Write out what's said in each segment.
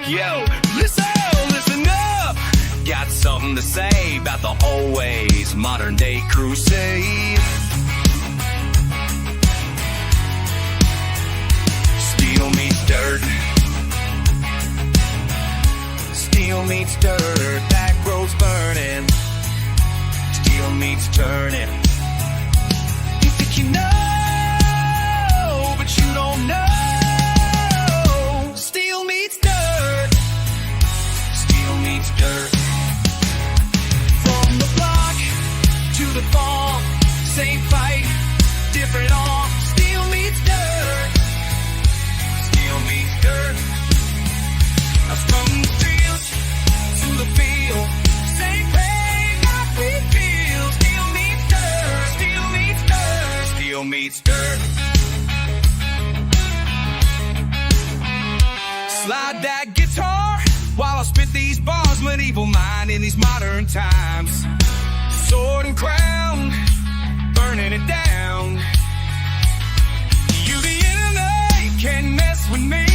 Yo, listen up. Got something to say about the old ways, modern day crusade. Steel meets dirt. Steel meets dirt. Back roads burning. Steel meets turning. You think you know, but you don't know. Steel meets dirt. Steel meets dirt. From the block to the farm, same fight, different arm. Steel meets dirt. Steel meets dirt. From the field to the field, same pain that we feel. Steel meets dirt. Steel meets dirt. Steel meets dirt. Slide that guitar while I spit these bars. Medieval mind in these modern times. Sword and crown, burning it down. You the enemy can't mess with me.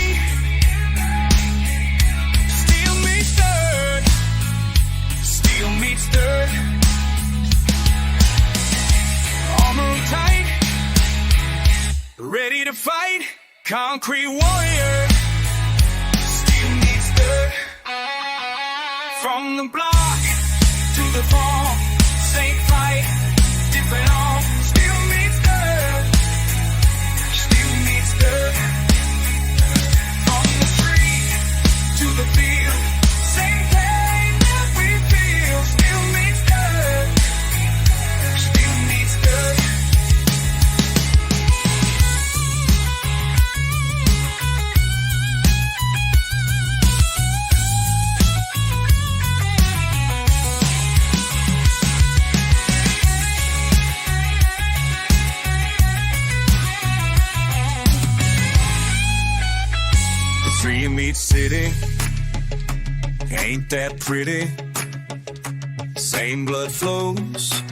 Steel meets dirt. Steel meets dirt. Armor tight, ready to fight. Concrete warrior. From the block to the farm, same fight, different arm. Steel meets dirt. Steel meets dirt. From the street to the field, same pain that we feel. Steel meets dirt. Steel meets dirt. Tree meets city, ain't that pretty? Same blood flows,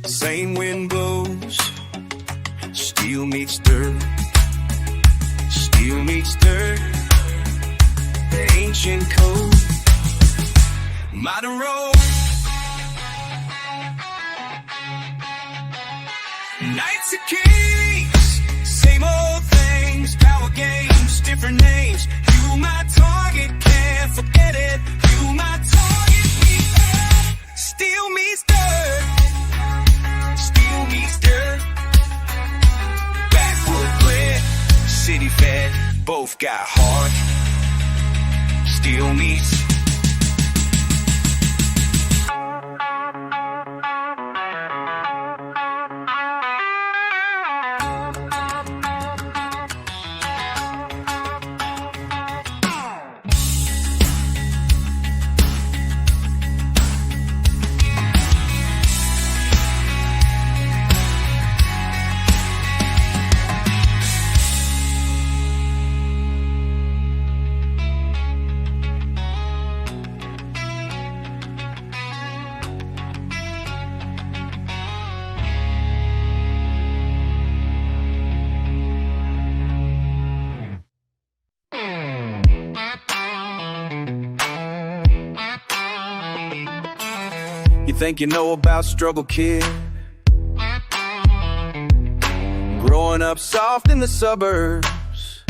same wind blows. Steel meets dirt. Steel meets dirt. The ancient code, modern road. Knights and kings, same old things. Power games, different names. You my target, can't forget it. You my target, we have. Steel meets dirt. Steel meets dirt. Backwood Warrior, city fed, both got heart. Steel meets. You think you know about struggle, kid? Growing up soft in the suburbs.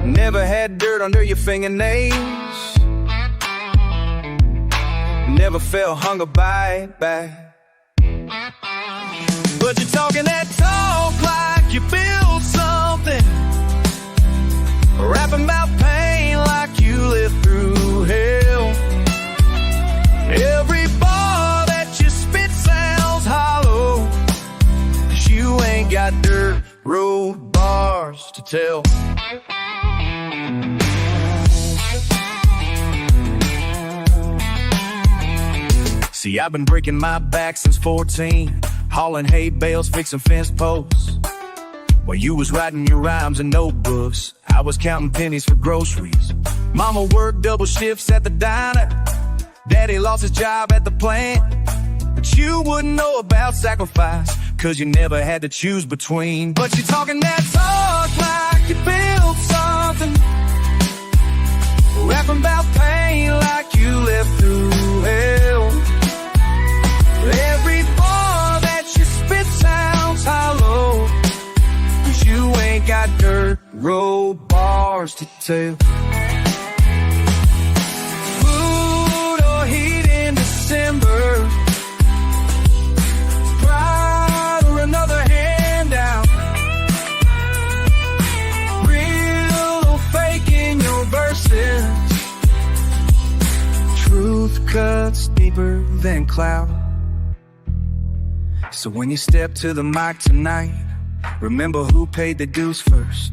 Never had dirt under your fingernails. Never felt hunger bite back. But you're talking that talk like you built something. Rapping about pain like you lived through hell. Every bar that you spit sounds hollow, 'cause you ain't got dirt road bars to tell. See, I've been breaking my back since 14, hauling hay bales, fixing fence posts. While you was writing your rhymes in notebooks, I was counting pennies for groceries. Mama worked double shifts at the diner. Daddy lost his job at the plant, but you wouldn't know about sacrifice, cause you never had to choose between. But you're talking that talk like you built something, rapping about pain like you lived through hell. Every bar that you spit sounds hollow, cause you ain't got dirt road bars to tell. Food or heat in December, pride or another handout, real or fake in your verses, truth cuts deeper than cloud. So when you step to the mic tonight, remember who paid the dues first.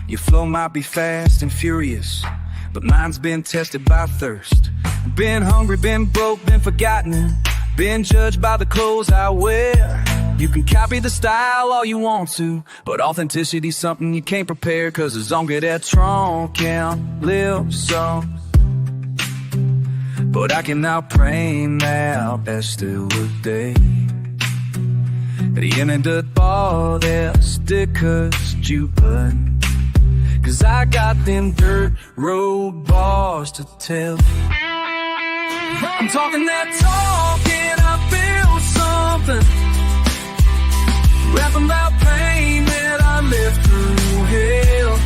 Your flow might be fast and furious, but mine's been tested by thirst. Been hungry, been broke, been forgotten, been judged by the clothes I wear. You can copy the style all you want to, but authenticity's something you can't prepare, cause it's on that trunk and lip songs. But I can now pray now beste day. Geändert all their stickers stupid, cause I got them dirt road bars to tell. I'm talking that talk and I feel something, rapping about pain that I lived through hell.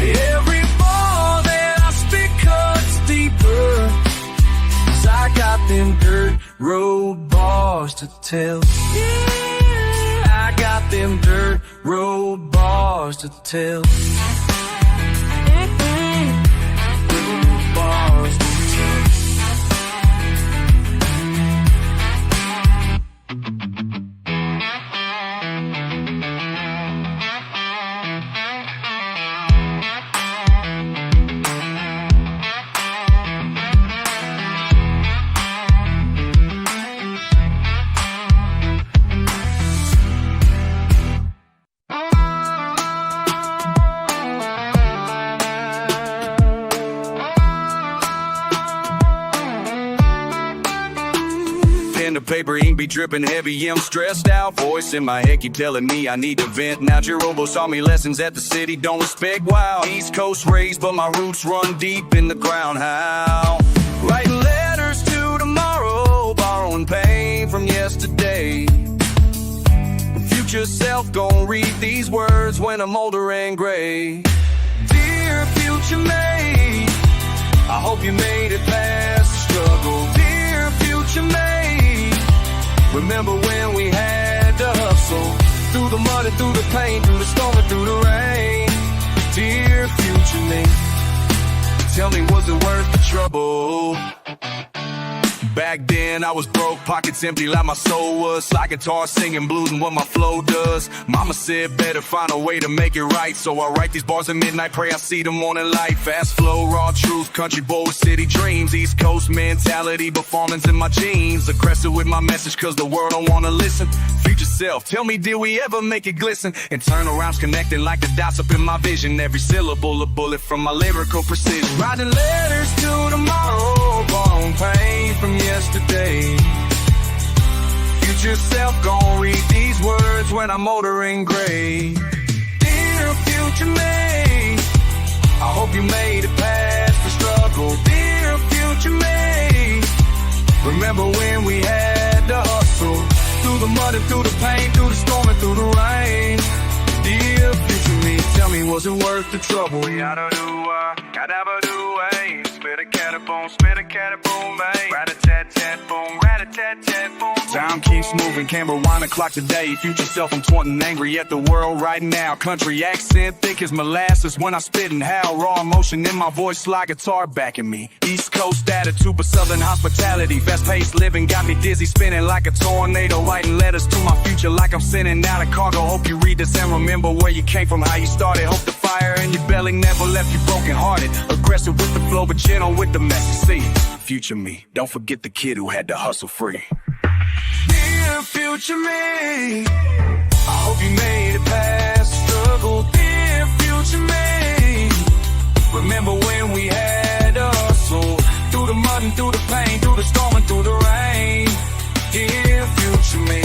Every bar that I spit cuts deeper, cause I got them dirt road bars to tell. Yeah, I got them dirt road bars to tell. Bars to tell. The paper ink be dripping heavy, I'm stressed out. Voice in my head keep telling me I need to vent. Now Jerobo saw me lessons at the city, don't respect. Wow, East Coast raised, but my roots run deep in the ground. How? Writing letters to tomorrow, borrowing pain from yesterday. Future self gon' read these words when I'm older and gray. Dear future mate, I hope you made it past the struggle. Dear future mate, remember when we had to hustle, through the mud and through the pain, through the storm and through the rain. Dear future me, tell me, was it worth the trouble? Back then I was broke, pockets empty like my soul was. Slide guitar singing blues and what my flow does. Mama said better find a way to make it right, so I write these bars at midnight, pray I see the morning light. Fast flow, raw truth, country boy with city dreams. East Coast mentality, performance in my jeans. Aggressive with my message cause the world don't wanna listen. Future self, tell me, did we ever make it glisten? Internal rhymes connecting like the dots up in my vision. Every syllable a bullet from my lyrical precision. Writing letters to tomorrow, borrowing pain from yesterday. Future self gon' read these words when I'm older and gray. Dear future me, I hope you made it past the struggle. Dear future me, remember when we had to hustle, through the mud and through the pain, through the storm and through the rain. Dear future me, tell me, was it worth the trouble? We gotta do spit a cataboom, bang. Rat-a-tat-tat boom, rat-a-tat-tat boom. Time keeps moving, can't rewind the clock today. Future self, I'm taunting, angry at the world right now. Country accent thick as molasses when I spit and howl. Raw emotion in my voice, slide guitar backing me. East Coast attitude, but southern hospitality. Fast paced living got me dizzy, spinning like a tornado. Writing letters to my future like I'm sending out a cargo. Hope you read this and remember where you came from, how you started. Hope the fire in your belly never left you broken hearted. Aggressive with the flow, but gentle with the message. See, future me, don't forget the kid who had to hustle free. Dear future me, I hope you made it past the struggle. Dear future me, remember when we had to hustle, through the mud and through the pain, through the storm and through the rain. Dear future me,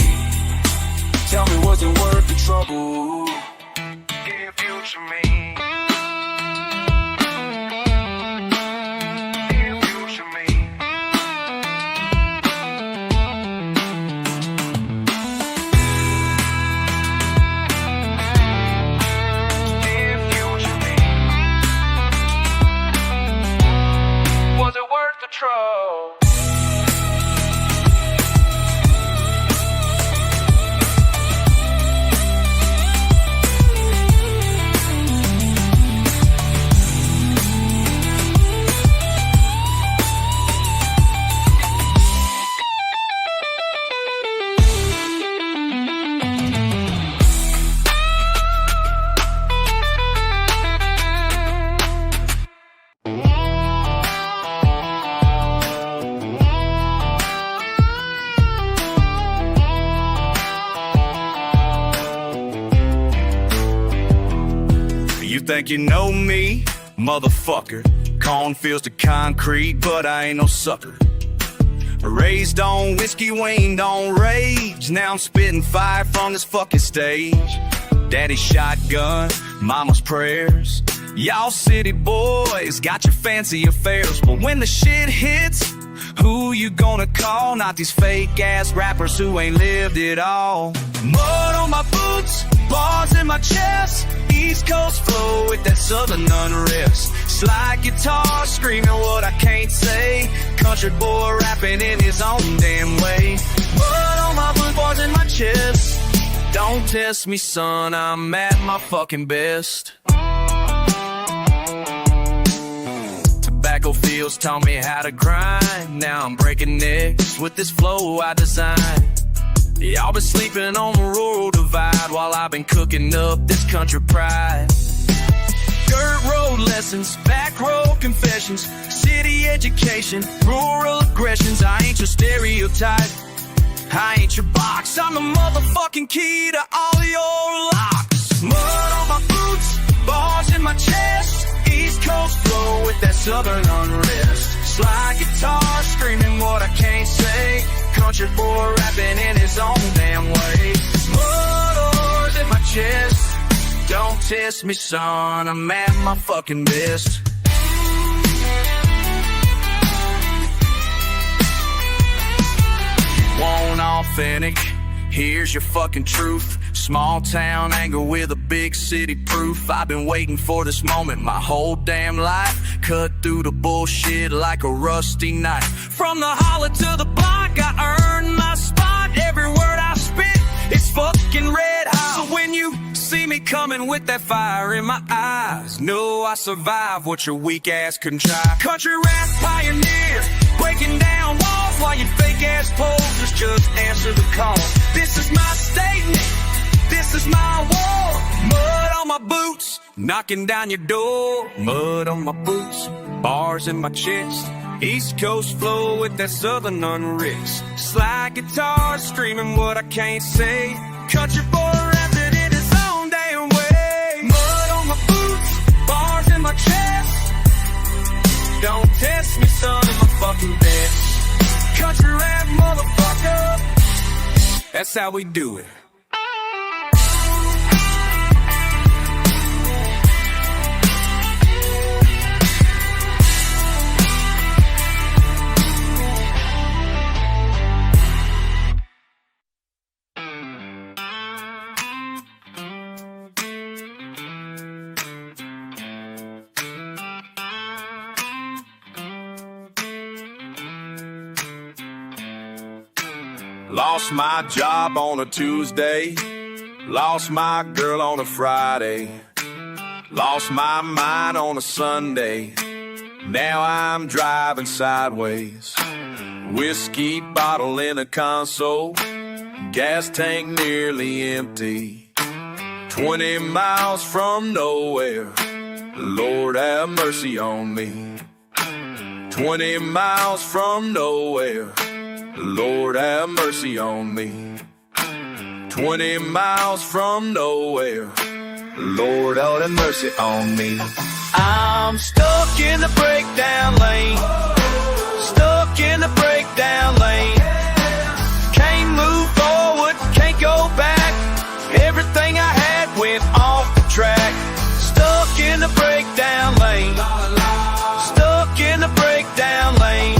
tell me, was it worth the trouble? Dear future me. Control. You think you know me, motherfucker? Cornfields to concrete, but I ain't no sucker. Raised on whiskey, weaned on rage. Now I'm spitting fire from this fucking stage. Daddy's shotgun, mama's prayers. Y'all city boys got your fancy affairs, but when the shit hits, who you gonna call? Not these fake ass rappers who ain't lived it all. Mud on my boots, bars in my chest, East Coast flow with that southern unrest. Slide guitar screaming what I can't say, country boy rapping in his own damn way. Mud on my boots, bars in my chest. Don't test me, son, I'm at my fucking best. Tobacco fields taught me how to grind. Now I'm breaking necks with this flow I designed. Y'all been sleeping on the rural divide while I've been cooking up this country pride. Dirt road lessons, back road confessions, city education, rural aggressions. I ain't your stereotype, I ain't your box. I'm the motherfucking key to all your locks. Mud on my boots, bars in my chest, East Coast flow with that southern unrest. Slide guitar screaming what I can't say, country boy rapping in his own damn way. Mud in my chest. Don't test me, son, I'm at my fucking best. Want authentic? Here's your fucking truth. Small town anger with a big city proof. I've been waiting for this moment my whole damn life. Cut through the bullshit like a rusty knife. From the holler to the block, I earned my spot. Every word I spit is fucking red hot. So when you see me coming with that fire in my eyes, know I survived what your weak ass couldn't try. Country rap pioneer, breaking down walls while you fake ass posers just answer the call. This is my statement, this is my war. Mud on my boots, knocking down your door. Mud on my boots, bars in my chest, East Coast flow with that southern unrest. Slide guitar screaming what I can't say, country boy rapping in his own damn way. Mud on my boots, bars in my chest. Don't test me, son, I'm my fucking best. Country rap, motherfucker. That's how we do it. Lost my job on a Tuesday, lost my girl on a Friday, lost my mind on a Sunday. Now I'm driving sideways, whiskey bottle in a console, gas tank nearly empty, 20 miles from nowhere. Lord have mercy on me. 20 miles from nowhere. Lord have mercy on me. 20 miles from nowhere. Lord have mercy on me. I'm stuck in the breakdown lane, stuck in the breakdown lane. Can't move forward, can't go back. Everything I had went off the track. Stuck in the breakdown lane. Stuck in the breakdown lane.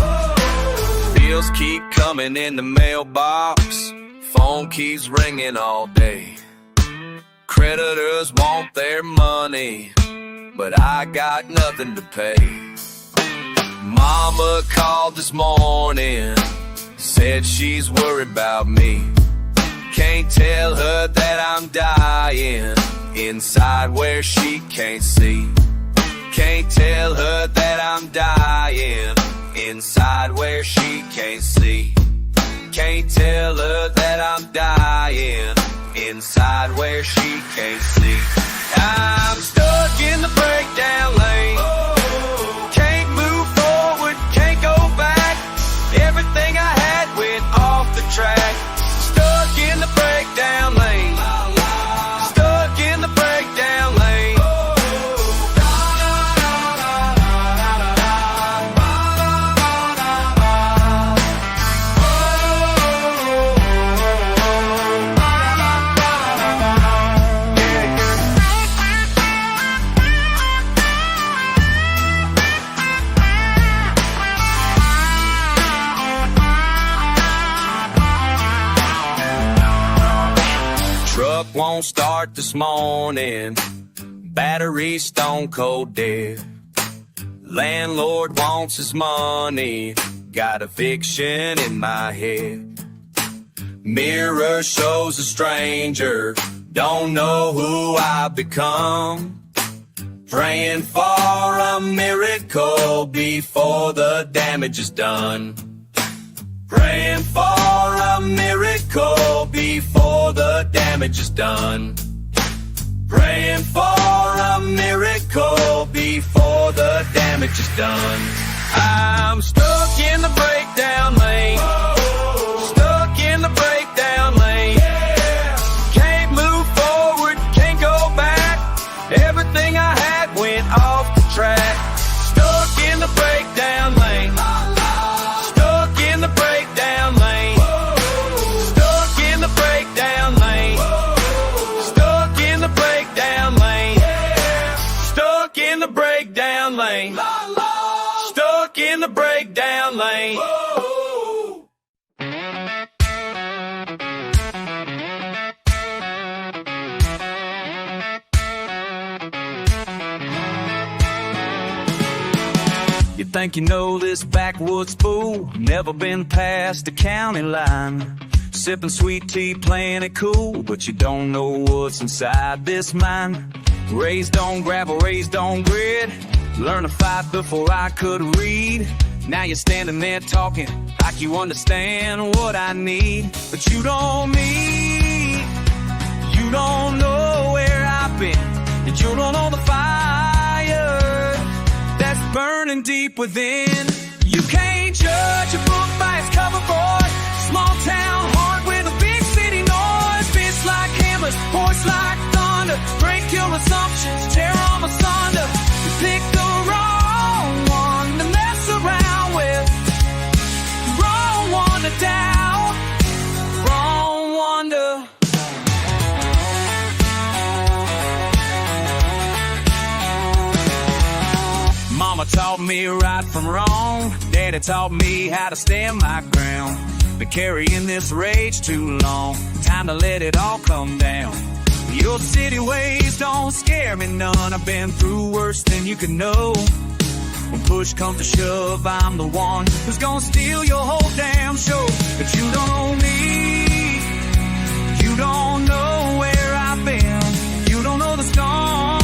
Bills keep coming in the mailbox. Phone keeps ringing all day. Creditors want their money, but I got nothing to pay. Mama called this morning, said she's worried about me. Can't tell her that I'm dying inside where she can't see. Can't tell her that I'm dying inside where she can't see. Can't tell her that I'm dying inside where she can't see. I'm stuck in the breakdown lane. Can't move forward, can't go back. Everything I had went off the track. Stuck in the breakdown lane. Stuck in the breakdown lane. Truck won't start this morning. Battery stone cold dead. Landlord wants his money. Got a fiction in my head. Mirror shows a stranger. Don't know who I've become. Praying for a miracle before the damage is done. Praying for a miracle before the damage is done. Praying for a miracle before the damage is done. I'm stuck in the breakdown lane. Stuck in the breakdown lane. Can't move forward, can't go back. Everything I had went off the track. Stuck in the breakdown lane. Stuck in the breakdown lane. Stuck in the breakdown lane. Stuck in the breakdown lane. Stuck in the breakdown lane. Stuck in the breakdown lane. You think you know this backwoods fool? Never been past the county line. Sipping sweet tea, playing it cool, but you don't know what's inside this mind. Raised on gravel, raised on grid. Learned to fight before I could read. Now you're standing there talking like you understand what I need. But you don't mean, you don't know where I've been, and you don't know the fire that's burning deep within. You can't judge a book by its cover, boy. Small town heart with a big city noise. Fists like hammers, voice like thunder. Break your assumptions, tear them asunder. You pick the wrong one to mess around with. Wrong one to doubt. Wrong one to... Mama taught me right from wrong. Daddy taught me how to stand my ground. Been carrying this rage too long. Time to let it all come down. Your city ways don't scare me none. I've been through worse than you could know. When push comes to shove, I'm the one who's gonna steal your whole damn show. But you don't need, you don't know where I've been. You don't know the storm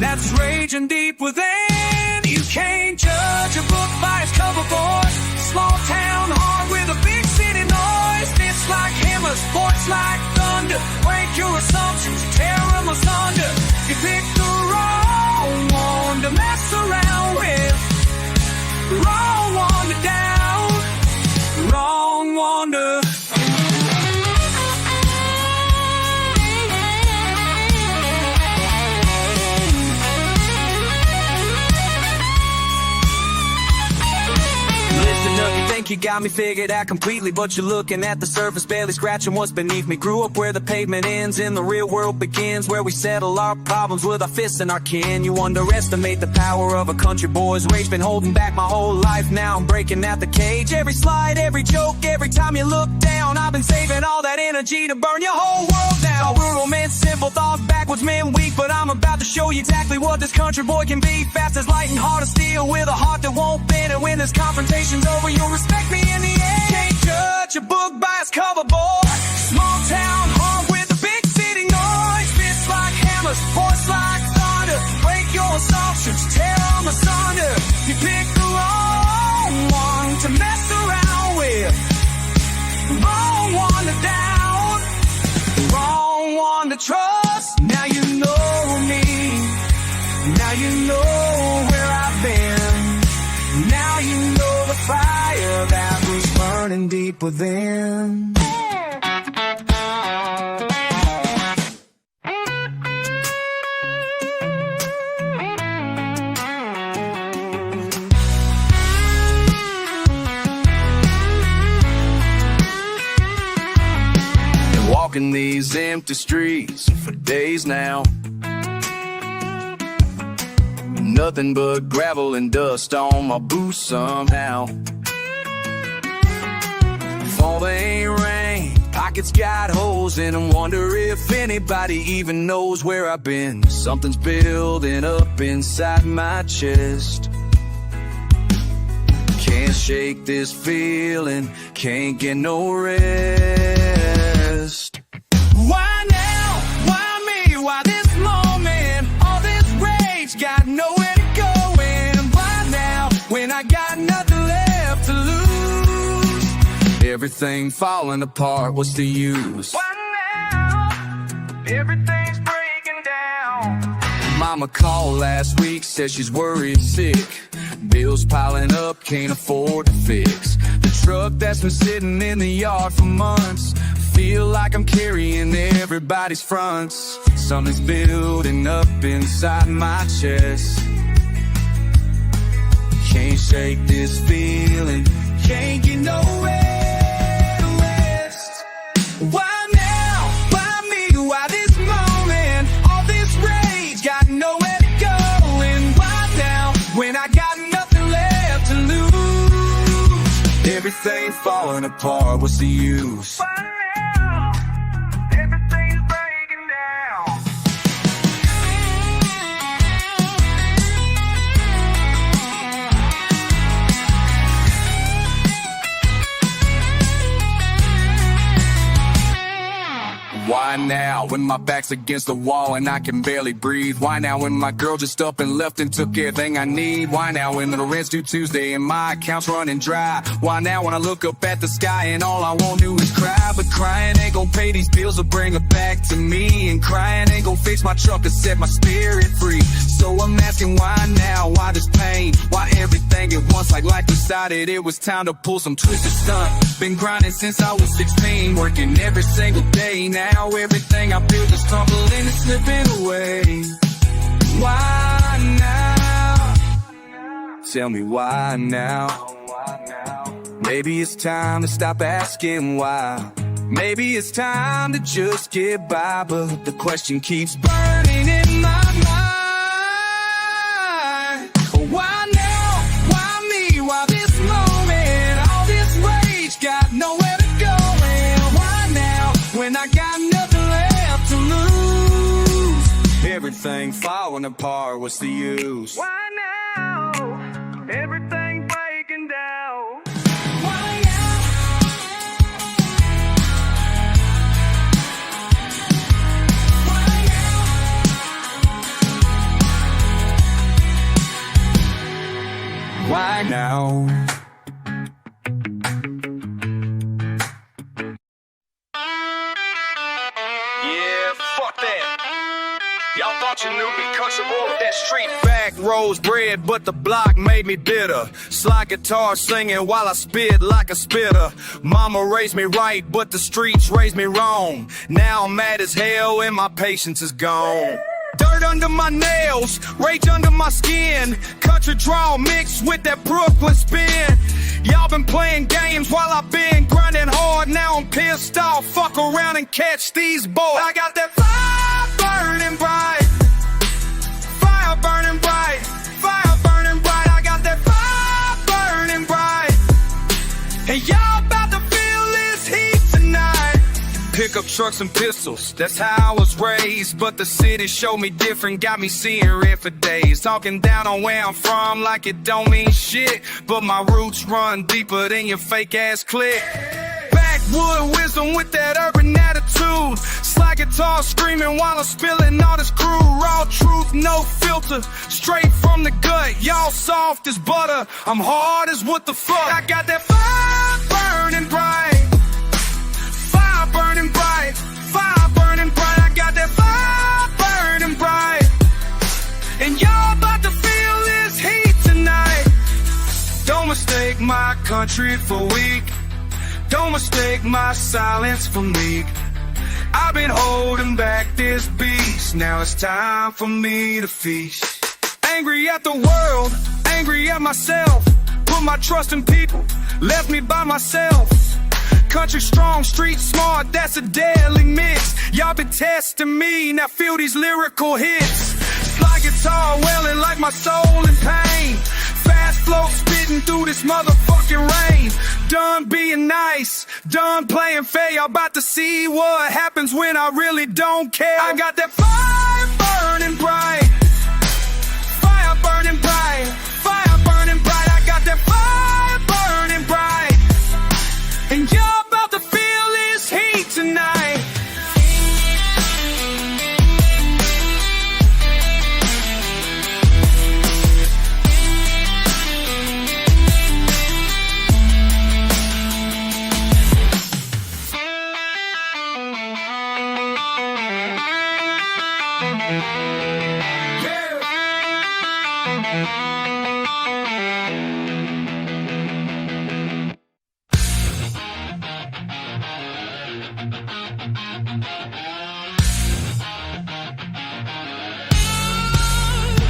that's raging deep within. You can't judge a book by its cover, boy. Small town heart with a big city noise. Fists like hammers, voice like thunder. Break your assumptions, tear them asunder. You picked the wrong one to mess around with. The wrong one to doubt. The wrong one to... you got me figured out completely, but you're looking at the surface, barely scratching what's beneath me. Grew up where the pavement ends and the real world begins, where we settle our problems with our fists and our kin. You underestimate the power of a country boy's rage. Been holding back my whole life, now I'm breaking out the cage. Every slide, every joke, every time you look down, I've been saving all that energy to burn your whole world down. Rural men, simple thoughts, backwards men weak, but I'm about to show you exactly what this country boy can be. Fast as light and hard as steel, with a heart that won't bend. And when this confrontation's over, you'll respect me in the end. Can't judge a book by its cover, boy. Small town heart with a big city noise. Fists like hammers, voice like thunder. Break your assumptions, tear them asunder. You picked the wrong one to mess around with, wrong one to doubt, wrong one to trust. Now you know me, now you know where I've been. Now you know the fire that was burning deep within. Been walking these empty streets for days now. Nothing but gravel and dust on my boots somehow. Fall ain't rain, pockets got holes in them. Wonder if anybody even knows where I've been. Something's building up inside my chest. Can't shake this feeling, can't get no rest. Why now? Why me? Why this moment? All this rage got nowhere to go. And why now? When I got nothing left to lose. Everything falling apart, what's the use? Why now? Everything's breaking down. Mama called last week, said she's worried sick. Bills piling up, can't afford to fix the truck that's been sitting in the yard for months. Feel like I'm carrying everybody's fronts. Something's building up inside my chest. Can't shake this feeling, can't get no rest. Why now? Why me? Why this moment? All this rage got nowhere to go. And why now? When I got nothing left to lose. Everything falling apart, what's the use? Why now? Everything's breaking down. Why now, when my back's against the wall and I can barely breathe? Why now, when my girl just up and left and took everything I need? Why now, when the rent's due Tuesday and my account's running dry? Why now, when I look up at the sky and all I won't do is cry? But crying ain't gon' pay these bills or bring her back to me. And crying ain't gon' fix my truck or set my spirit free. So I'm asking why now, why this pain? Why everything at once, like life decided it was time to pull some twisted stunt? Been grinding since I was 16, working every single day. Now everything I built is tumbling and slipping away. Why now? Tell me why now? Maybe it's time to stop asking why. Maybe it's time to just get by, but the question keeps burning in my mind. Why now? Why me? Why this moment? All this rage got nowhere to go. And why now? When I got nothing left to lose. Everything falling apart, what's the use? Why now? Everything breaking down. Why now? Why now? Why now? Y'all thought you knew me, country boy with that street back roads bred, but the block made me bitter. Slide guitar singing while I spit like a spitter. Mama raised me right, but the streets raised me wrong. Now I'm mad as hell and my patience is gone. Dirt under my nails, rage under my skin. Country drawl mixed with that Brooklyn spin. Y'all been playing games while I've been grinding hard. Now I'm pissed off, fuck around and catch these boys. I got that fire burning bright, fire burning bright, fire burning bright. I got that fire burning bright, and y'all about to feel this heat tonight. Pick up trucks and pistols, that's how I was raised. But the city showed me different, got me seeing red for days. Talking down on where I'm from like it don't mean shit, but my roots run deeper than your fake ass clique. Backwood wisdom with that urban attitude. Slide guitar screaming while I'm spilling all this crude raw truth, no filter, straight from the gut. Y'all soft as butter, I'm hard as what the fuck. I got that fire burning bright, fire burning bright, fire burning bright. I got that fire burning bright, and y'all about to feel this heat tonight. Don't mistake my country for weak, don't mistake my silence for meek. I've been holding back this beast, now it's time for me to feast. Angry at the world, angry at myself. Put my trust in people, left me by myself. Country strong, street smart, that's a deadly mix. Y'all been testing me, now feel these lyrical hits. Slide guitar wailing like my soul in pain. Fast flow spitting through this motherfucking rain. Done being nice, done playing fair. Y'all about to see what happens when I really don't care. I got that fire burning bright, fire burning bright, fire burning bright. I got that fire burning bright, and y'all about to feel this heat tonight.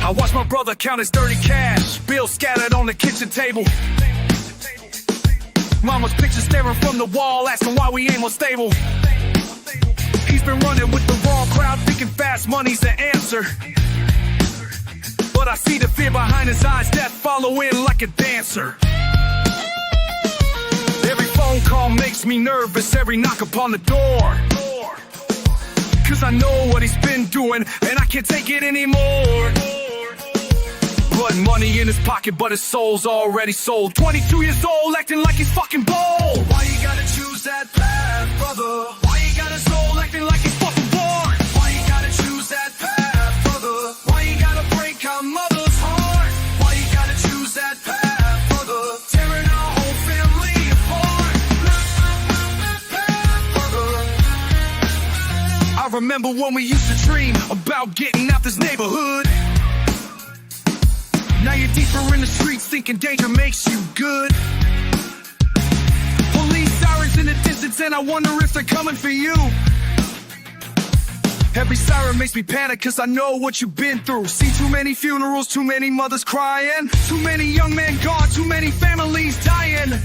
I watch my brother count his dirty cash, bills scattered on the kitchen table. Mama's picture staring from the wall, asking why we ain't more stable. He's been running with the wrong crowd, thinking fast money's the answer. But I see the fear behind his eyes, death following like a dancer. Every phone call makes me nervous, every knock upon the door. Cause I know what he's been doing, and I can't take it anymore. Put money in his pocket, but his soul's already sold. 22 years old, acting like he's fucking bold. Why you gotta choose that path, brother? Why you got his soul acting like he's fucking born? Why you gotta choose that path, brother? Why you gotta break our mother's heart? Why you gotta choose that path, brother? Tearing our whole family apart. Path, brother. I remember when we used to dream about getting out this neighborhood. Now you're deeper in the streets, thinking danger makes you good. Police sirens in the distance, and I wonder if they're coming for you. Every siren makes me panic, cause I know what you've been through. See too many funerals, too many mothers crying, too many young men gone, too many families dying.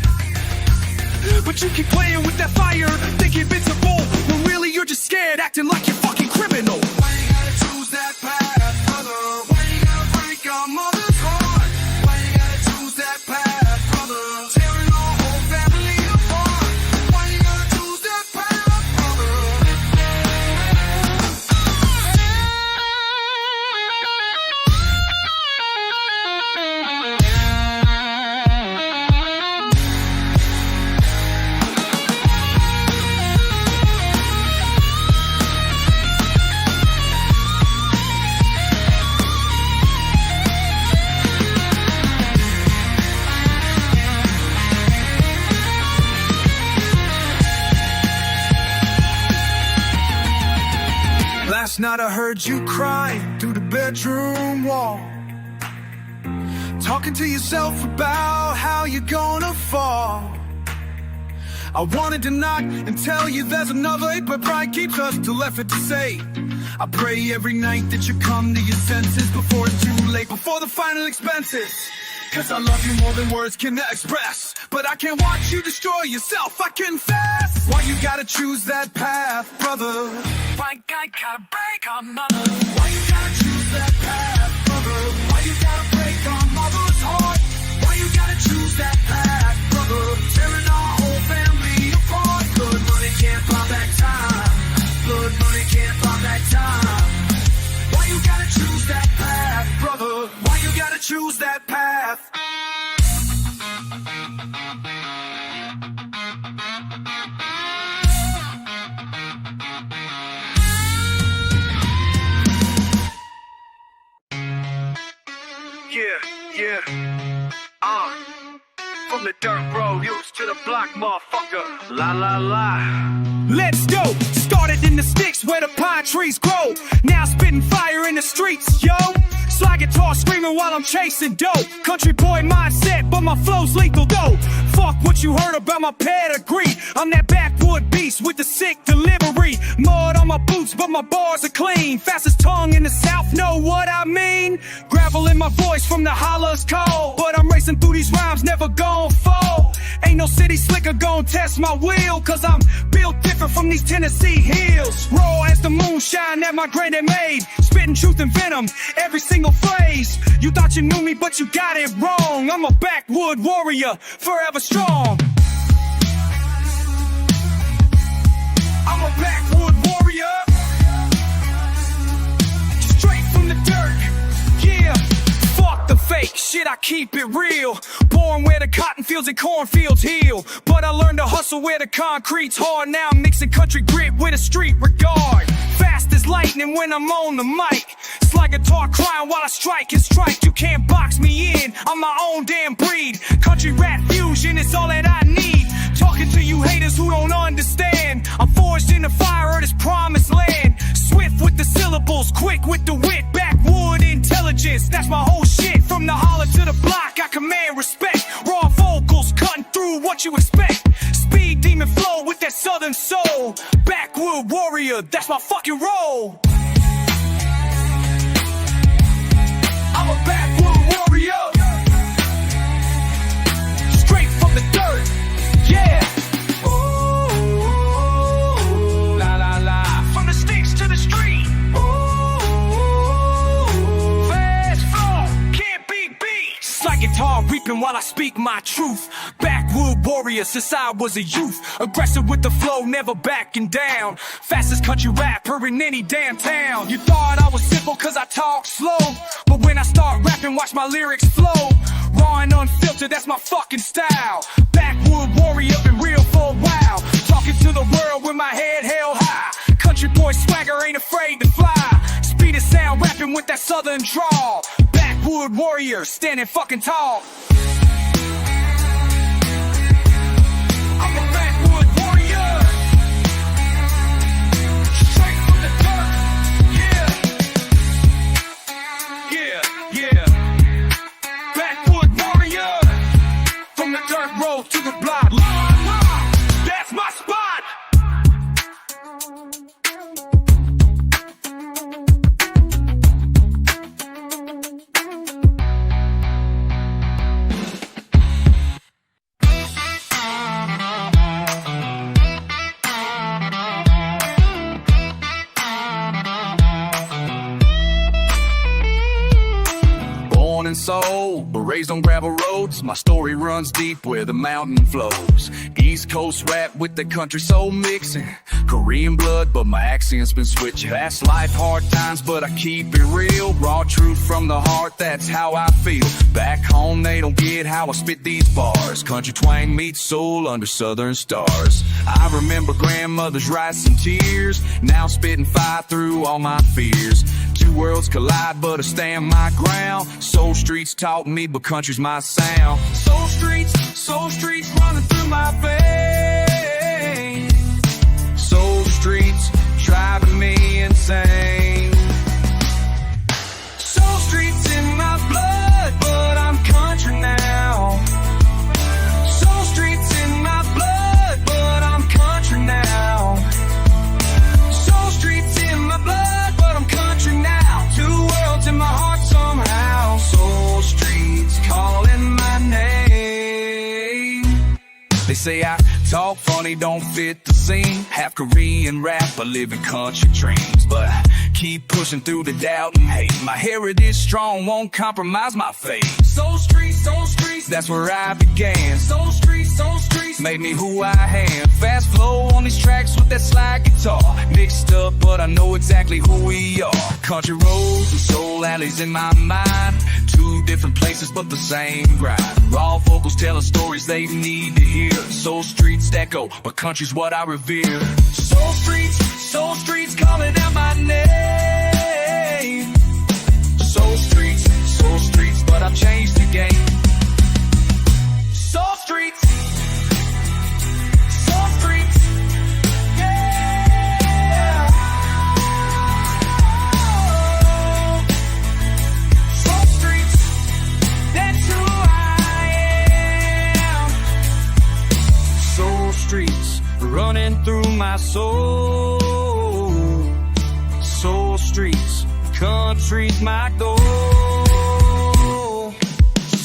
But you keep playing with that fire, think you're invincible, when really you're just scared, acting like you're fucking criminal. Why you gotta choose that path, brother? Why you gotta break our mother's heart? Why you gotta choose that path, brother? Tearing our whole family apart. Why you gotta choose that path, brother? Last night I heard you cry through the bedroom wall, talking to yourself about how you're gonna fall. I wanted to knock and tell you there's another way, but pride keeps us too left to say. I pray every night that you come to your senses before it's too late, before the final expenses. Cause I love you more than words can express. But I can't watch you destroy yourself, I confess. Why you gotta choose that path, brother? Why I gotta break our mother? Why you gotta choose that path, brother? Why you gotta break our mother's heart? Why you gotta choose that path, brother? Tearing our whole family apart. Blood money can't buy back time. Blood money can't buy back time. Why you gotta choose that path, brother? Why you gotta choose that path? Yeah, from the dirt road, used to the block, motherfucker. La la la. Let's go! Started in the sticks where the pine trees grow. Now spitting fire in the streets, yo! Slide guitar screaming while I'm chasing dope. Country boy mindset, but my flow's lethal though. Fuck what you heard about my pedigree. I'm that backwood beast with the sick delivery. Mud on my boots, but my bars are clean. Fastest tongue in the south, know what I mean? Gravel in my voice from the hollers cold. But I'm racing through these rhymes, never gon' fall. Ain't no city slicker gon' test my wheel. Cause I'm built different from these Tennessee hills. Raw as the moonshine that my granddad made. Spitting truth and venom, every single phrase. You thought you knew me, but you got it wrong. I'm a backwood warrior, forever strong. I'm a backwood warrior, straight from the dirt, yeah. Fuck the fake shit, I keep it real. Born where the cotton fields and cornfields heal. But I learned to hustle where the concrete's hard. Now I'm mixing country grit with a street regard. Fast as lightning when I'm on the mic. Slide guitar crying while I strike and strike. You can't box me in, I'm my own damn breed. Country rap fusion is all that I need. Talking to you haters who don't understand. I'm forged in the fire of this promised land. Swift with the syllables, quick with the wit. Backwood intelligence, that's my whole shit. From the holler to the block, I command respect. Raw vocals, cutting through what you expect. Speed demon flow with that southern soul. Backwood warrior, that's my fucking role. I'm a backwood warrior, straight from the dirt, yeah. Ooh, la la la. From the sticks to the street. Ooh, fast flow, can't be beat. Slide guitar reaping while I speak my truth. Backwood warrior since I was a youth. Aggressive with the flow, never backing down. Fastest country rapper in any damn town. You thought I was simple cause I talk slow, but when I start rapping, watch my lyrics flow. Raw and unfiltered, that's my fucking style. Backwood warrior, been real for a while. Talking to the world with my head held high. Country boy swagger, ain't afraid to fly. Speed and sound, rapping with that southern drawl. Backwood warrior, standing fucking tall. I'm a backwood warrior, straight from the dirt, yeah, yeah. Backwood warrior, from the dirt road to the block. That's my spot. And soul, but raised on gravel roads. My story runs deep where the mountain flows. East Coast rap with the country soul mixing. Korean blood, but my accent's been switching. That's life, hard times, but I keep it real. Raw truth from the heart, that's how I feel. Back home, they don't get how I spit these bars. Country twang meets soul under southern stars. I remember grandmother's rice and tears. Now spitting fire through all my fears. Two worlds collide, but I stand my ground. Soul streets taught me, but country's my sound. Soul streets running through my veins. Soul streets driving me insane. Soul streets in my blood, but I'm country now. Soul streets in my blood, but I'm country now. Soul streets in my blood, but I'm country now. Two worlds in my heart somehow. Soul streets calling say I talk funny, don't fit the scene. Half Korean rap, but live in country dreams. But I keep pushing through the doubt and hate. My heritage strong, won't compromise my faith. Soul streets, that's where I began. Soul streets, made me who I am. Fast flow on these tracks with that slide guitar. Mixed up, but I know exactly who we are. Country roads and soul alleys in my mind. Two different places, but the same grind. Raw vocals telling stories they need to hear. Soul streets echo, but country's what I revere. Soul streets calling out my name. Soul streets, but I've changed the game. Soul streets, yeah. Soul streets, that's who I am. Soul streets, running through my soul. Soul streets, country's my goal.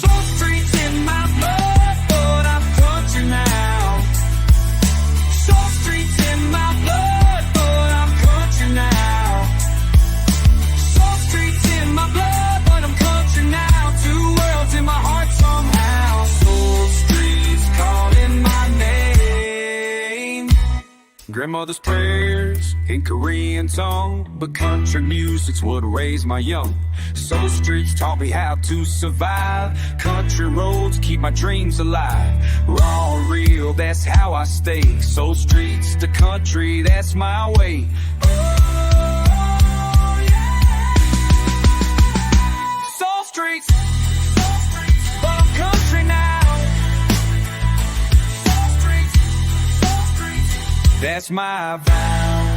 Soul streets in my blood, but I'm country now. Soul streets in my blood, but I'm country now. Soul streets in my blood, but I'm country now. Two worlds in my heart somehow. Soul streets calling my name. Grandmother's prayers in Korean tongue, but country music's what raised my young. Soul streets taught me how to survive. Country roads keep my dreams alive. Raw and real, that's how I stay. Soul streets, the country, that's my way. Oh, yeah. Soul streets, but I'm country now. Soul streets, that's my vow.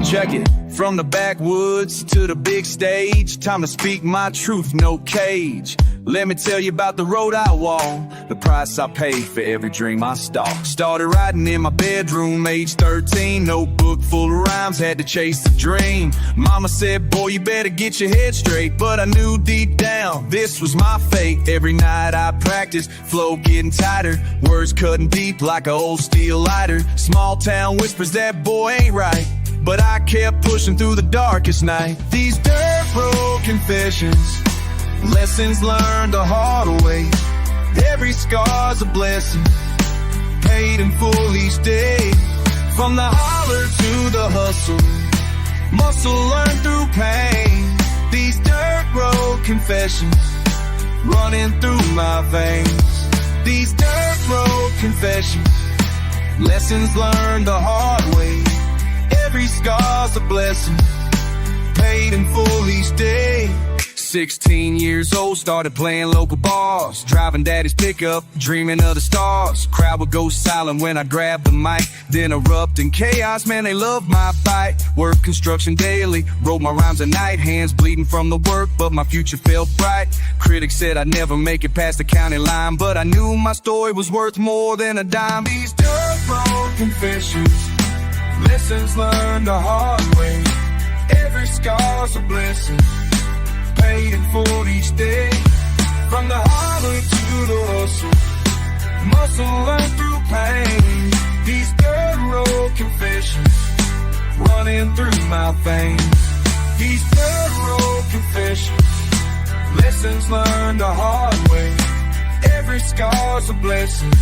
Check it. From the backwoods to the big stage, time to speak my truth, no cage. Let me tell you about the road I walk, the price I paid for every dream I stalked. Started writing in my bedroom, age 13, notebook full of rhymes, had to chase the dream. Mama said, boy, you better get your head straight, but I knew deep down this was my fate. Every night I practiced, flow getting tighter, words cutting deep like an old steel lighter. Small town whispers that boy ain't right, but I kept pushing through the darkest night. These dirt road confessions, lessons learned the hard way. Every scar's a blessing, paid in full each day. From the holler to the hustle, muscle learned through pain. These dirt road confessions, running through my veins. These dirt road confessions, lessons learned the hard way. Every scar's a blessing, paid in full each day. 16 years old, started playing local bars, driving daddy's pickup, dreaming of the stars. Crowd would go silent when I grabbed the mic, then erupt in chaos, man, they loved my fight. Work construction daily, wrote my rhymes at night, hands bleeding from the work, but my future felt bright. Critics said I'd never make it past the county line, but I knew my story was worth more than a dime. These dirt road confessions, lessons learned the hard way. Every scar's a blessing, paid in full each day. From the holler to the hustle, muscle learned through pain. These dirt road confessions, running through my veins. These dirt road confessions, lessons learned the hard way. Every scar's a blessing,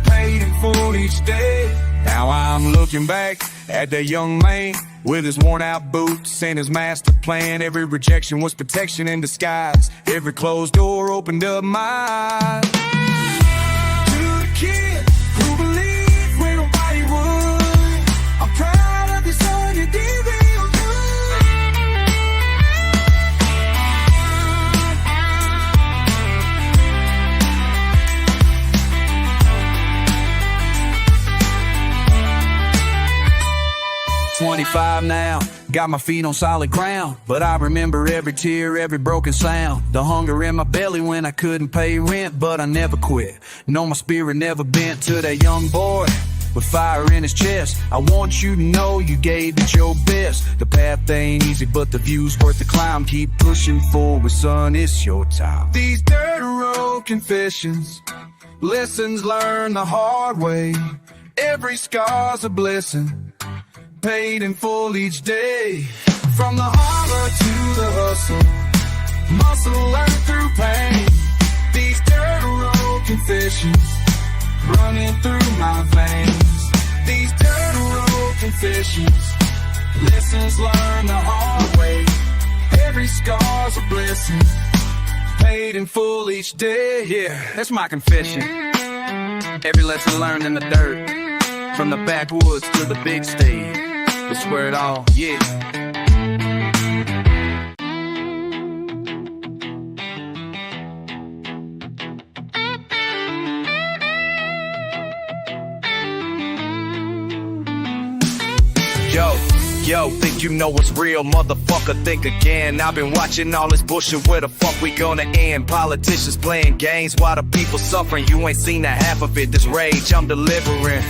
paid in full each day. Now I'm looking back at that young man with his worn out boots and his master plan. Every rejection was protection in disguise. Every closed door opened up my eyes. To the kid who believed when nobody would, I'm proud of the son you did real good. 25 now, got my feet on solid ground. But I remember every tear, every broken sound. The hunger in my belly when I couldn't pay rent. But I never quit, no, my spirit never bent. To that young boy with fire in his chest, I want you to know you gave it your best. The path ain't easy, but the view's worth the climb. Keep pushing forward, son, it's your time. These dirt road confessions, lessons learned the hard way. Every scar's a blessing, paid in full each day. From the harbor to the hustle, muscle learned through pain. These dirt road confessions running through my veins. These dirt road confessions, lessons learned the hard way. Every scar's a blessing, paid in full each day. Yeah, that's my confession. Every lesson learned in the dirt, from the backwoods to the big stage. It's where it all, yeah. Yo, think you know what's real, motherfucker, think again. I've been watching all this bullshit, where the fuck we gonna end? Politicians playing games while the people suffering. You ain't seen the half of it, this rage I'm delivering.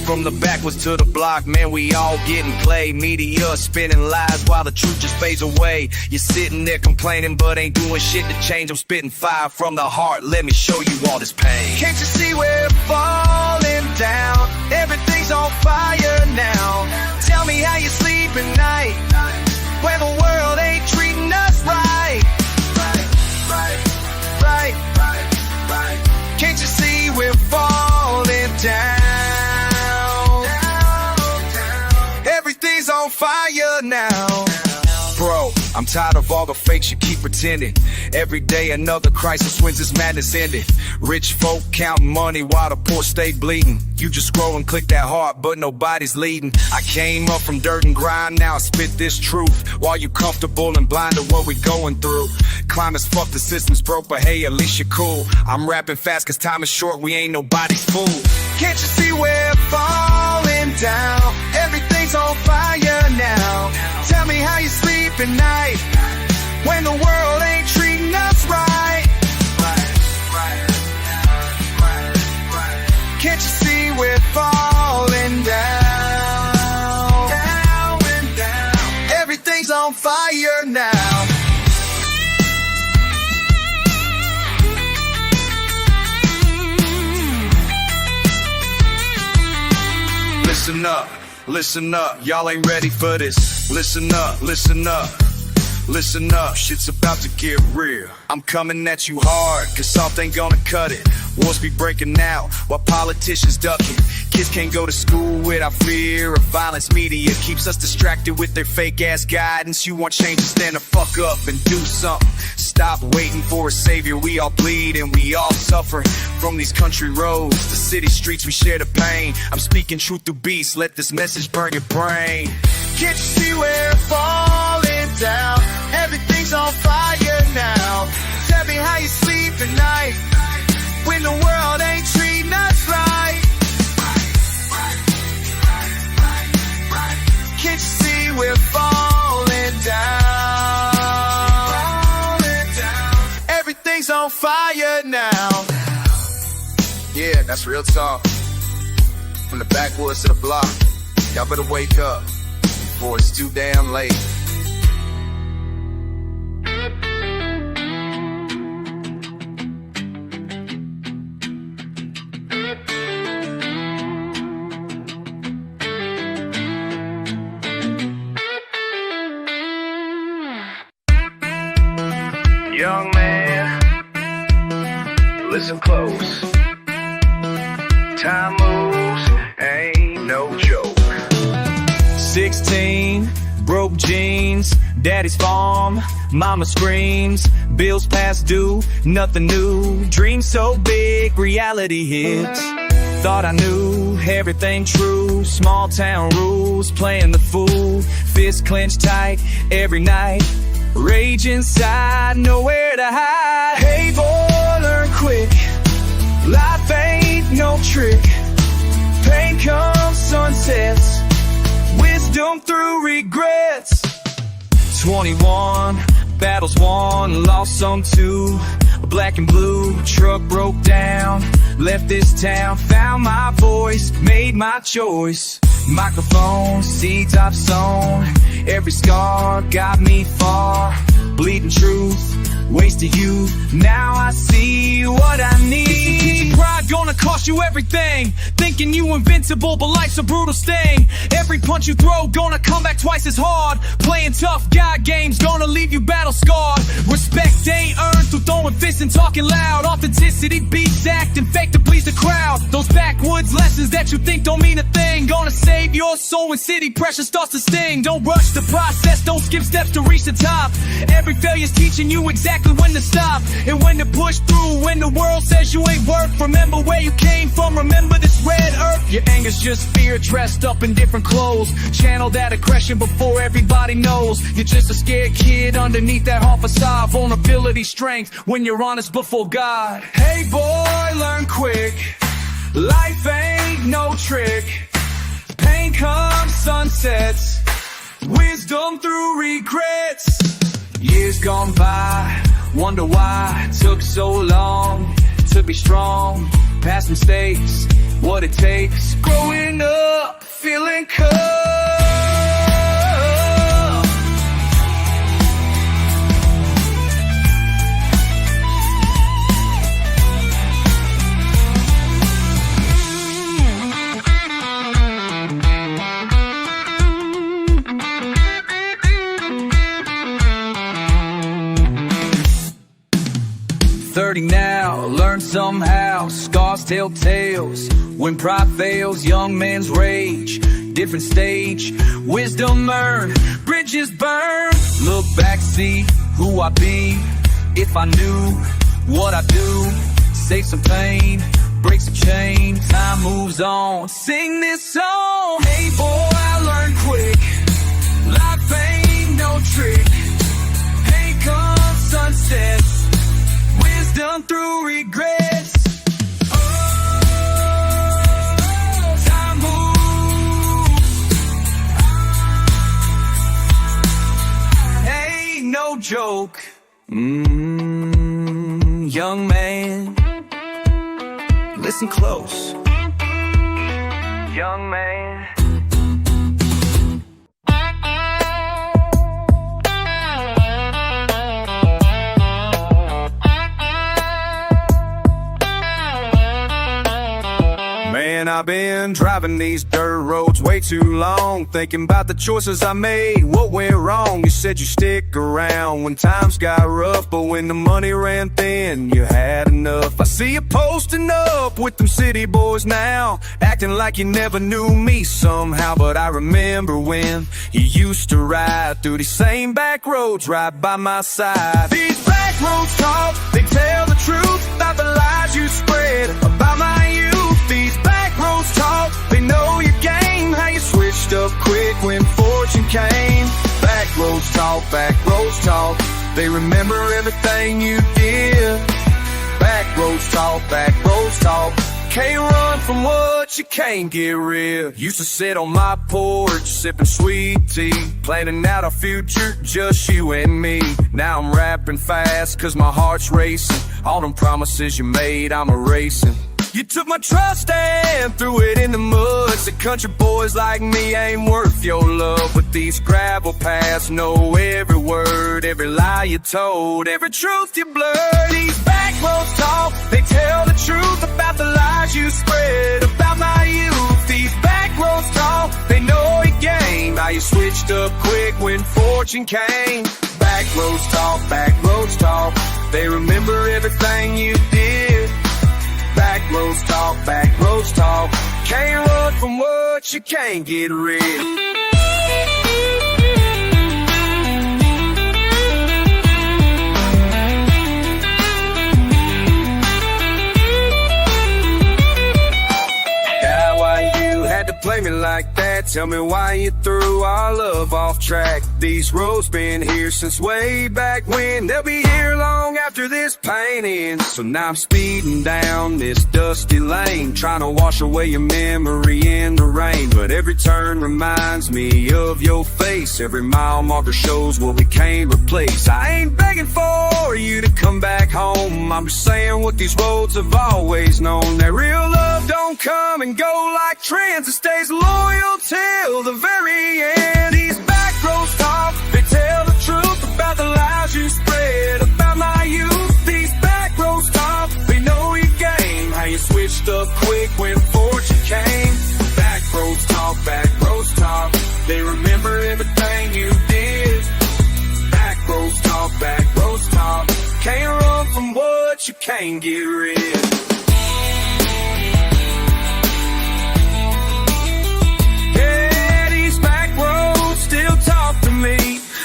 From the backwoods to the block, man, we all getting played. Media spinning lies while the truth just fades away. You're sitting there complaining but ain't doing shit to change. I'm spitting fire from the heart, let me show you all this pain. Can't you see we're falling down? Everything's on fire now. Tell me how you sleep at night when the world ain't treating us right. Right. Can't you see we're falling down? Everything's on fire now. Bro, I'm tired of all the fakes you keep pretending. Every day another crisis, when's this madness ended? Rich folk counting money while the poor stay bleeding. You just scroll and click that heart, but nobody's leading. I came up from dirt and grind, now I spit this truth. While you comfortable and blind to what we going through. Climate's fucked, the system's broke, but hey, at least you're cool. I'm rapping fast cause time is short, we ain't nobody's fool. Can't you see we're falling down? Everything's on fire now. Tell me how you sleep at night when the world ain't treating us right. Can't you see we're falling down? Everything's on fire now. Listen up, y'all ain't ready for this. Listen up, shit's about to get real. I'm coming at you hard, cause salt ain't gonna cut it. Wars be breaking out, while politicians ducking. Kids can't go to school without fear of violence. Media keeps us distracted with their fake ass guidance. You want change, stand the fuck up and do something. Stop waiting for a savior, we all bleed and we all suffer. From these country roads, the city streets, we share the pain. I'm speaking truth through beats, let this message burn your brain. Can't you see we're falling down? Everything's on fire now. Tell me how you sleep at night when the world ain't treating us right. Can't you see we're falling down? Everything's on fire now. Yeah, that's real talk. From the backwoods to the block, y'all better wake up before it's too damn late. Young man, listen close. Time moves, ain't no joke. 16, broke jeans, daddy's farm, mama screams, bills past due, nothing new. Dreams so big, reality hits. Thought I knew everything true. Small town rules, playing the fool. Fist clenched tight every night. Rage inside, nowhere to hide. Hey boy, learn quick. Life ain't no trick. Pain comes, sunsets. Wisdom wisdom through regrets. 21, battles won, lost some too. Black and blue, truck broke down, left this town, found my voice, made my choice. Microphone, seeds I've sown, every scar got me far. Bleeding truth, wasted youth, now I see what I need. Pride gonna cost you everything, thinking you invincible, but life's a brutal sting. Every punch you throw gonna come back twice as hard. Playing tough guy games gonna leave you battle scarred. Respect ain't earned through throwing fists and talking loud. Authenticity beats acting fake to please the crowd. Those backwoods lessons that you think don't mean a thing, gonna save your soul when city pressure starts to sting. Don't rush the process, don't skip steps to reach the top. Every failure's teaching you exactly when to stop and when to push through. When the world says you ain't worth, remember where you came from, remember this red earth. Your anger's just fear dressed up in different clothes. Channel that aggression before everybody knows. You're just a scared kid underneath that hard facade. Vulnerability, strength when you're honest before God. Hey boy, learn quick, life ain't no trick. Pain comes, sunsets, wisdom through regrets. Years gone by, wonder why it took so long to be strong. Past mistakes, what it takes. Growing up, feeling cuffed. 30 now, learn somehow. Scars tell tales. When pride fails, young man's rage. Different stage, wisdom earned, bridges burn. Look back, see who I be. If I knew what I do, save some pain, break some chains. Time moves on, sing this song. Hey boy, I learned quick, life ain't no trick. Pain comes, sunsets, wisdom through regrets. Oh, time moves. Ain't no joke. Young man, listen close. Young man. Man, I've been driving these dirt roads way too long, thinking about the choices I made, what went wrong. You said you stick around when times got rough, but when the money ran thin, you had enough. I see you posting up with them city boys now, acting like you never knew me somehow. But I remember when you used to ride through these same back roads right by my side. These back roads talk, they tell the truth about the lies you spread about my youth. These back roads talk, they know your game, how you switched up quick when fortune came. Back roads talk, they remember everything you did. Back roads talk, can't run from what you can't get rid. Used to sit on my porch, sipping sweet tea, planning out our future, just you and me. Now I'm rapping fast, cause my heart's racing. All them promises you made, I'm erasing. You took my trust and threw it in the mud. Said country boys like me ain't worth your love. But these gravel paths know every word, every lie you told, every truth you blurred. These back roads talk, they tell the truth about the lies you spread about my youth. These back roads talk, they know your game, how you switched up quick when fortune came. Back roads talk, they remember everything you did. Back roads talk, can't run from what you can't get rid. God, why you had to play me like that? Tell me why you threw our love off track. These roads been here since way back when. They'll be here long after this pain ends. So now I'm speeding down this dusty lane, trying to wash away your memory in the rain. But every turn reminds me of your face. Every mile marker shows what we can't replace. I ain't begging for you to come back home. I'm just saying what these roads have always known, that real love don't come and go like trends. It stays loyal till the very end. These back roads talk, they tell the truth about the lies you spread about my youth. These back roads talk, they know your game, how you switched up quick when fortune came. Back roads talk, they remember everything you did. Back roads talk, can't run from what you can't get rid of.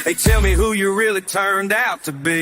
They tell me who you really turned out to be.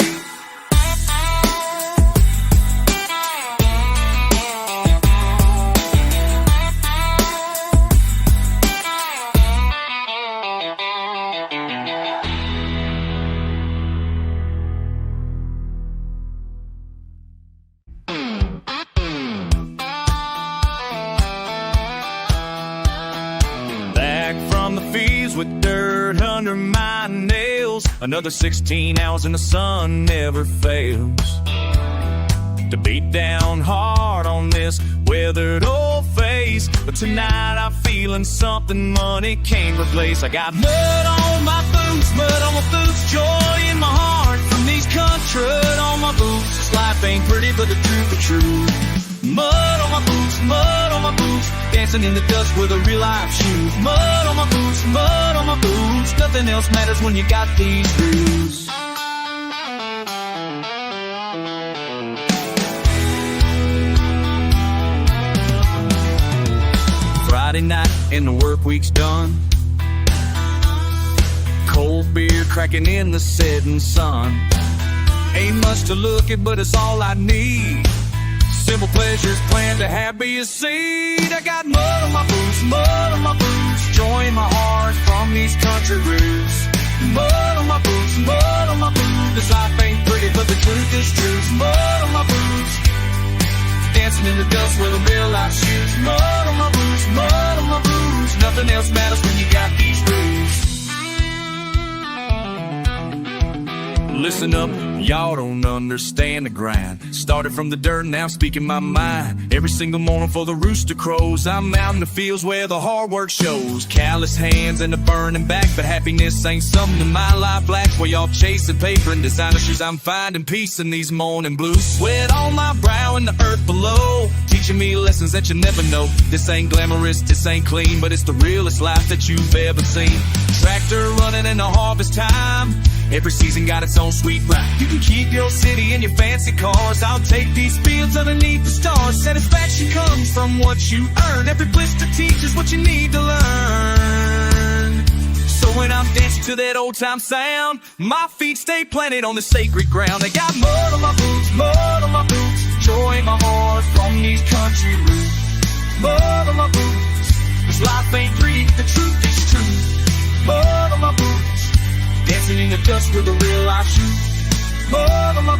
Back from the fields with dirt under my nails, another 16 hours in the sun never fails to beat down hard on this weathered old face. But tonight I'm feeling something money can't replace. I got mud on my boots, joy in my heart from these country on my boots. This life ain't pretty, but the truth is true. Mud on my boots, dancing in the dust with a real life shoes. Mud on my boots, nothing else matters when you got these grooves. Friday night and the work week's done. Cold beer cracking in the setting sun. Ain't much to look at, but it's all I need. Simple pleasures planned to have be a seed. I got mud on my boots, joy in my heart from these country roots. Mud on my boots, this life ain't pretty, but the truth is true. Mud on my boots, dancing in the dust with a real life shoes. Mud on my boots, nothing else matters when you got these rules. Listen up, y'all don't understand the grind. Started from the dirt, now I'm speaking my mind. Every single morning for the rooster crows, I'm out in the fields where the hard work shows. Callous hands and a burning back, but happiness ain't something in my life lacks. While y'all chasing paper and designer shoes, I'm finding peace in these morning blues. Sweat on my brow and the earth below, teaching me lessons that you never know. This ain't glamorous, this ain't clean, but it's the realest life that you've ever seen. Tractor running in the harvest time, every season got its own sweet ride. You can keep your city and your fancy cars, I'll take these fields underneath the stars. Satisfaction comes from what you earn. Every blister teaches what you need to learn. So when I'm dancing to that old time sound, my feet stay planted on the sacred ground. I got mud on my boots, joy in my heart from these country roots. Mud on my boots, this life ain't free, the truth is true. Mud on my boots, dancing in the dust with a real life shoe. Mud on my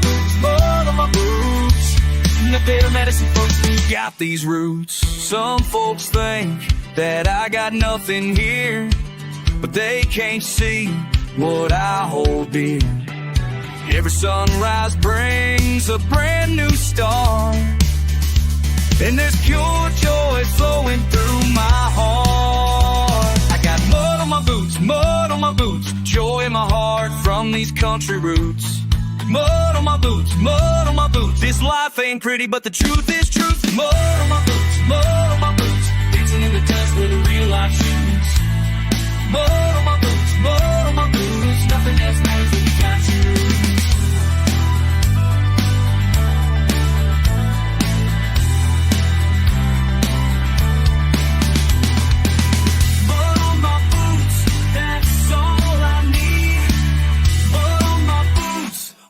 boots, and the better medicine folks, we got these roots. Some folks think that I got nothing here, but they can't see what I hold dear. Every sunrise brings a brand new star, and there's pure joy flowing through my heart. I got mud on my boots, joy in my heart from these country roots. Mud on my boots, this life ain't pretty, but the truth is truth. Mud on my boots, dancing in the dust with a real life shoes. Mud on my boots, nothing else matters when you got you.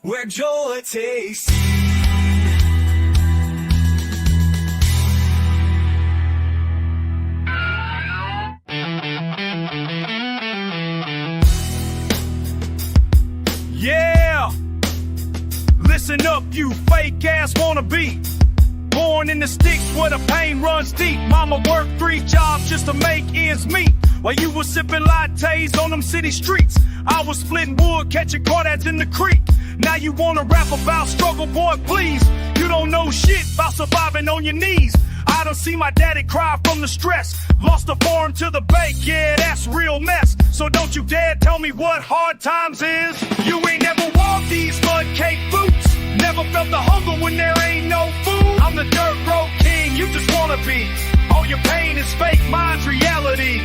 Where joy takes you. Yeah! Listen up, you fake ass wannabe. Born in the sticks where the pain runs deep. Mama worked 3 jobs just to make ends meet. While you was sipping lattes on them city streets, I was splitting wood, catching crawdads in the creek. Now you wanna rap about struggle, boy, please. You don't know shit about surviving on your knees. I done see my daddy cry from the stress. Lost a farm to the bank, yeah, that's real mess. So don't you dare tell me what hard times is. You ain't never walked these mud cake boots. Never felt the hunger when there ain't no food. I'm the dirt road king, you just wanna be. All your pain is fake, mine's reality.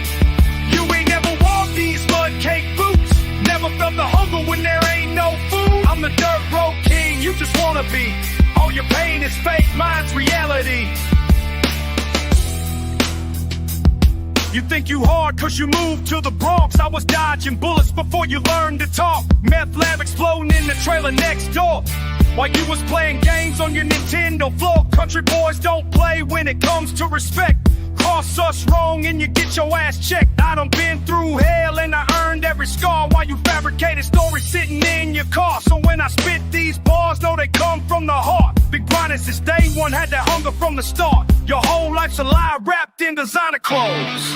You ain't never walked these mud cake boots. Never felt the hunger when there ain't no food. I'm the dirt road king, you just wanna be. All your pain is fake, mine's reality. You think you hard cause you moved to the Bronx. I was dodging bullets before you learned to talk. Meth lab exploding in the trailer next door. While you was playing games on your Nintendo floor. Country boys don't play when it comes to respect. Cross us wrong and you get your ass checked. I done been through hell and I earned every scar. While you fabricated stories sitting in your car. So when I spit these bars, know they come from the heart. Big Brian since day one had that hunger from the start. Your whole life's a lie wrapped in designer clothes.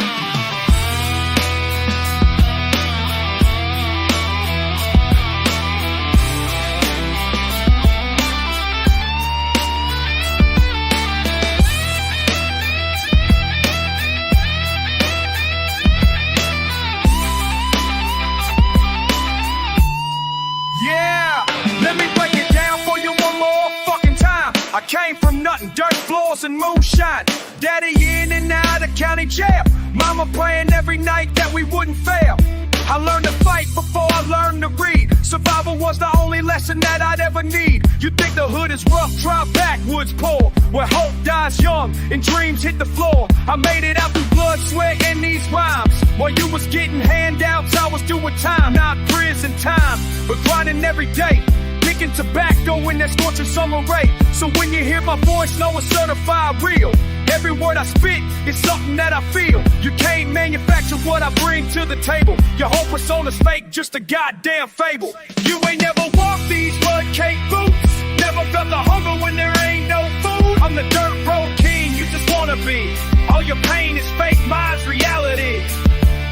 I came from nothing, dirt floors and moonshine. Daddy in and out of county jail. Mama praying every night that we wouldn't fail. I learned to fight before I learned to read. Survival was the only lesson that I'd ever need. You think the hood is rough, try backwoods poor. Where hope dies young and dreams hit the floor. I made it out through blood, sweat, and these rhymes. While you was getting handouts, I was doing time. Not prison time, but grinding every day. Picking tobacco in that scorching summer rain. So when you hear my voice, know it's certified real. Every word I spit is something that I feel. You can't manufacture what I bring to the table. Your whole persona's fake, just a goddamn fable. You ain't never walked these mud cake boots. Never felt the hunger when there ain't no food. I'm the dirt road king, you just wanna be. All your pain is fake, mine's reality.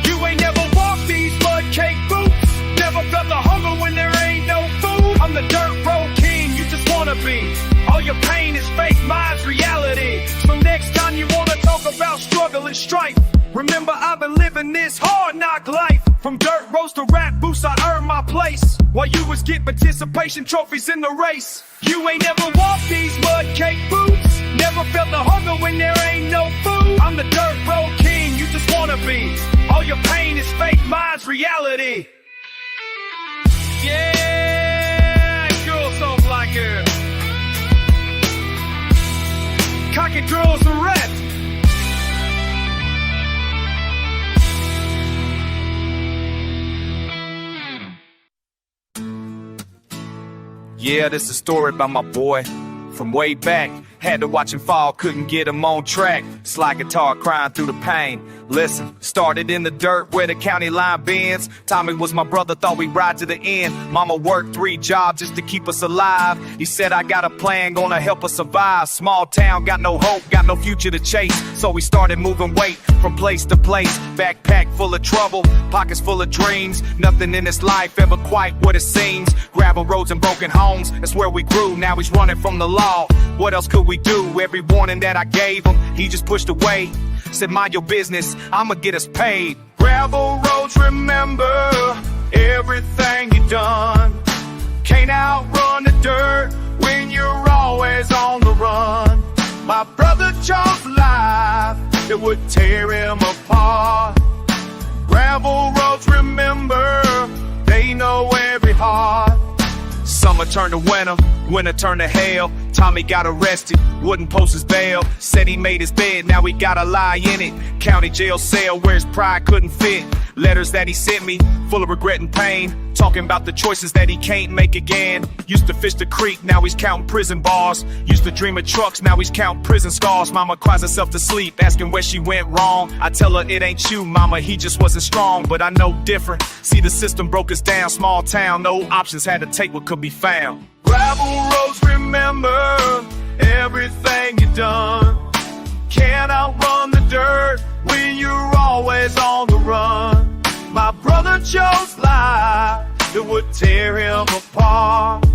You ain't never walked these mud cake boots. Never felt the hunger when there ain't no food. I'm the dirt road king, you just wanna be. All your pain is fake, mine's reality. So next time you wanna talk about struggle and strife, remember I've been living this hard knock life. From dirt roads to rap boosts, I earned my place. While you was getting participation trophies in the race. You ain't never walked these mud cake boots. Never felt the hunger when there ain't no food. I'm the dirt road king, you just wanna be. All your pain is fake, mine's reality. Yeah, girls don't like it. Cocky girls are red. Yeah, this is a story about my boy from way back. Had to watch him fall, couldn't get him on track. Slide guitar crying through the pain. Listen, started in the dirt where the county line bends. Tommy was my brother, thought we'd ride to the end. Mama worked 3 jobs just to keep us alive. He said, I got a plan, gonna help us survive. Small town, got no hope, got no future to chase. So we started moving weight from place to place. Backpack full of trouble, pockets full of dreams. Nothing in this life ever quite what it seems. Gravel roads and broken homes, that's where we grew. Now he's running from the law. What else could we do? Every warning that I gave him, he just pushed away. Said, mind your business, I'ma get us paid. Gravel roads, remember everything you done. Can't outrun the dirt when you're always on the run. My brother chose life, it would tear him apart. Gravel roads, remember, they know every heart. Summer turned to winter, Winter turned to hell, Tommy got arrested, wouldn't post his bail. Said he made his bed, now he gotta lie in it. County jail cell where his pride couldn't fit. Letters that he sent me, full of regret and pain. Talking about the choices that he can't make again. Used to fish the creek, now he's counting prison bars. Used to dream of trucks, now he's counting prison scars. Mama cries herself to sleep, asking where she went wrong. I tell her it ain't you, mama, he just wasn't strong. But I know different, see the system broke us down. Small town, no options, had to take what could be found. Gravel roads, remember everything you done. Can't outrun the dirt when you're always on the run. My brother chose life that would tear him apart.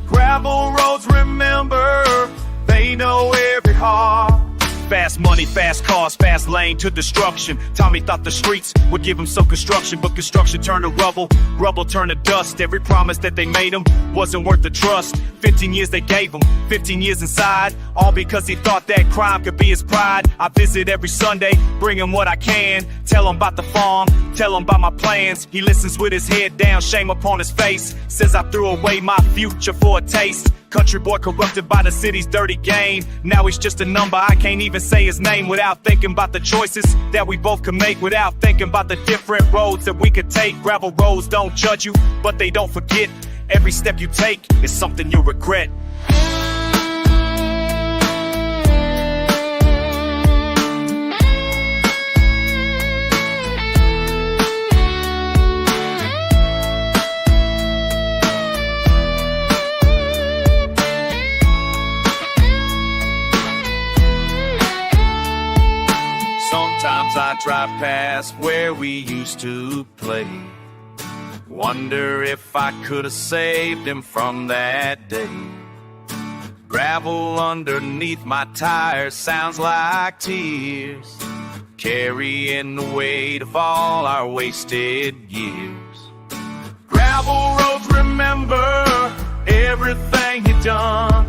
Gravel roads, remember, they know every heart. Fast money, fast cars, fast lane to destruction. Tommy thought the streets would give him some construction, but construction turned to rubble, rubble turned to dust. Every promise that they made him wasn't worth the trust. 15 years they gave him, 15 years inside, all because he thought that crime could be his pride. I visit every Sunday, bring him what I can, tell him about the farm, tell him about my plans. He listens with his head down, shame upon his face, says I threw away my future for a taste. Country boy corrupted by the city's dirty game. Now he's just a number, I can't even say his name without thinking about the choices that we both could make, without thinking about the different roads that we could take. Gravel roads don't judge you, but they don't forget. Every step you take is something you'll regret. Sometimes I drive past where we used to play. Wonder if I could have saved him from that day. Gravel underneath my tires sounds like tears, carrying the weight of all our wasted years. Gravel roads, remember everything you done.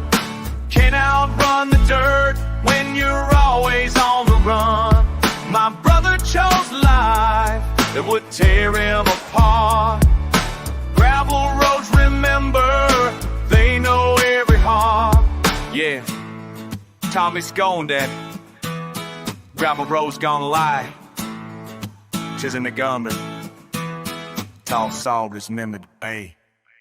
Can't outrun the dirt when you're always on the run. My brother chose life that would tear him apart. Gravel roads, remember, they know every heart. Yeah, Tommy's gone, Dad. Gravel road's gonna lie. Tis in the gunman. Tall soldiers remembered the bay.